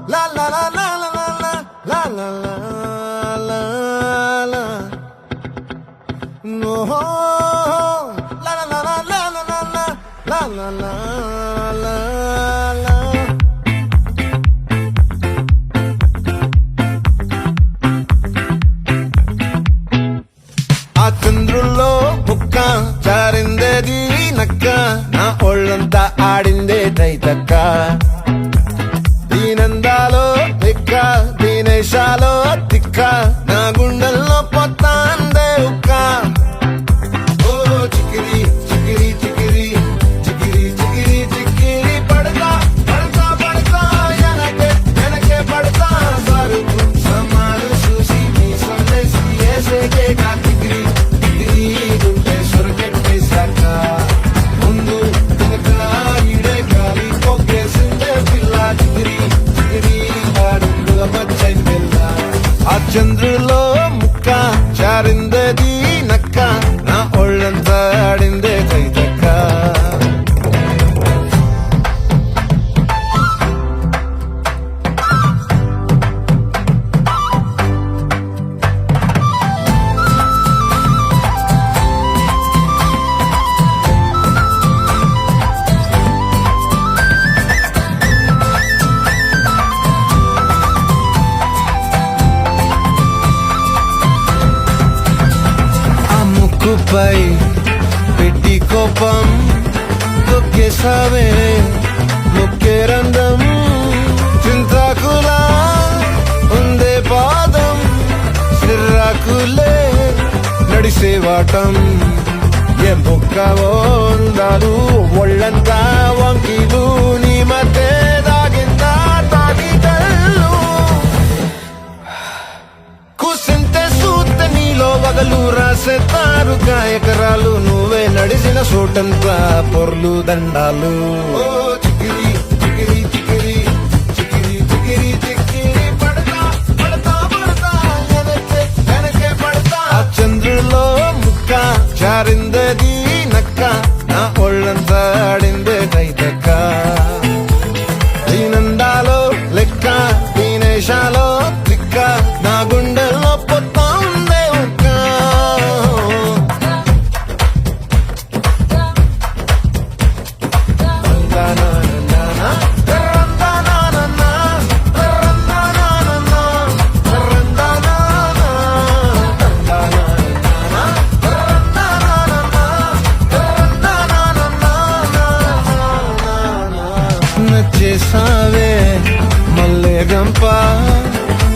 La la la la la la la la la la la. No. La la la la la la la la la la la la. ఆ చంద్రుల్లో బుక్క జారిందేది నక్క నా ఒళ్ళంతా ఆడిందే తైతక్క దీనందాలో ఎక్క దీనేశాలో తిక్క నా గుండెల్లో పొత్తాందే ఉక్క ఓ చికిరి చికిరి చికిరి చికిరి చికిరి చికిరి పడతా పడతా పడతా ఎనకే ఎనకే పడతా సరుకు సమాలు చూసి నీ సందేశి ఏసేకే చికిరి చికిరి గుండె సొరకెట్టేశాక ముందు వెనక ఈడే గాలి పొగ్గేసిందే పిల్ల చికిరి చికిరి ఆడుల మచ్చై పిల్ల ఆ చంద్రులో ముక్క జారిందేది నక్క నా ఒళ్ళంతా ఆడిందే కైతక్క ముక్కుపై పెట్టి కోపం తొక్కేసావే ముక్కే రంధ్రం చింతాకులా ఉందే పాదం సిర్రాకులే నడిసేవాటం ఏం బొక్కవో ఉండాలు ఒళ్ళంతా వంకీలు నీ మధ్య దాగిందా తాగిటల్లు కూసింతే సూత నీలో వగలు రాసేతారు ఎకరాలు నువ్వే నడిసిన చోటంతా పొర్లు దండాలు ఓ చికిరి చికిరి చికిరి చికిరి చికిరి చికిరి పడతా పడతా పడతా ఎనకే ఎనకే పడతా ఆ చంద్రులో ముక్క జారిందేది నక్క నా ఒళ్ళంతా ఆడిందే కైతక్క దీనందాలో లెక్క దీనేశాలో తిక్క నా గుండెల్లో పొత్తా ఉందే ఉక్క నచ్చేసావే మల్లె గంప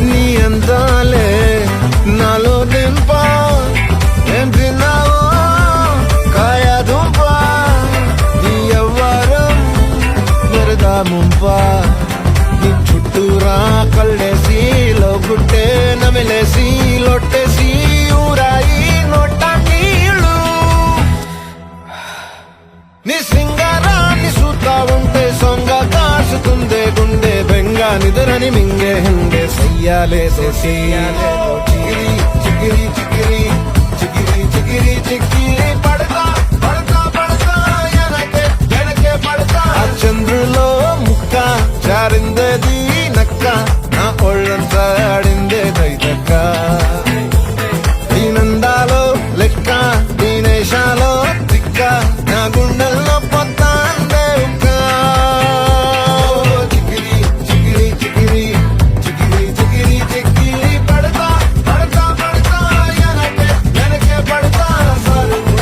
నీ అందాలే నాలో దింప ఏం తిన్నావో కాయ దుంప నీ ఎవ్వరం వరదా ముంప నీ చుట్టూరా కళ్ళేసి లోగుట్టే నమిలేసి లొట్టేసి ఊరాయి నోట నీళ్ళు నీ సింగారాన్ని చూస్తా ఉంటే సొంగ కాసుకుందే గుండె బెంగ నిదరని మింగే హంగే సయ్యాలే సయ్యాలే చికిరి చికిరి చికిరి చికిరి చికిరి చికిరి పడతా పడతా పడతా ఎనకే ఎనకే పడతా ఆ చంద్రులో ముక్క జారిందేది నక్క నా ఒళ్ళంతా ఆడిందే కైతక్క దీనందాలో లెక్క దీనేశాలో తిక్క నా గుండెల్లో పొత్తాందే ఉక్క చికిరి చికిరి చికిరి చికిరి చికిరి చికిరి పడతా పడతా పడతా ఎనకే ఎనకే పడతా సరుకు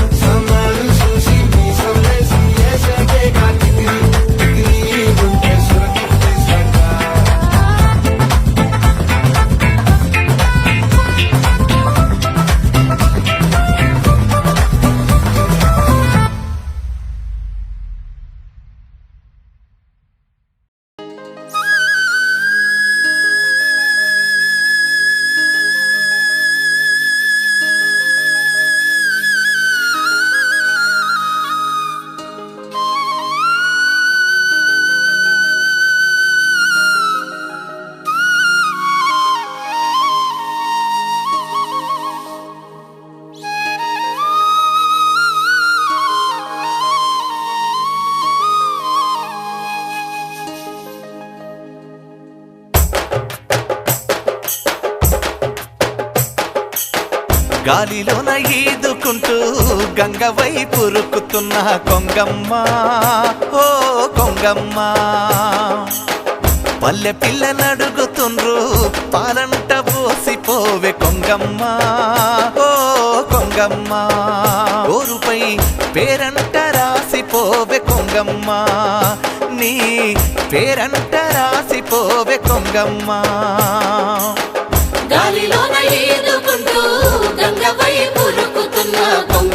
గాలిలోన ఈదుకుంటూ గంగ వైపు రుక్కుతున్న కొంగమ్మ ఓ కొంగమ్మ పల్లె పిల్లనడుగుతుండ్రు పాలంట పోసిపోవే కొంగమ్మ ఓ కొంగమ్మ గోరుపై పేరంట రాసిపోవే కొంగమ్మ నీ పేరంట రాసిపోవే కొంగమ్మ గాలిలోన ఈదుకుంటూ గంగ వైపు రుక్కుతున్న కొంగ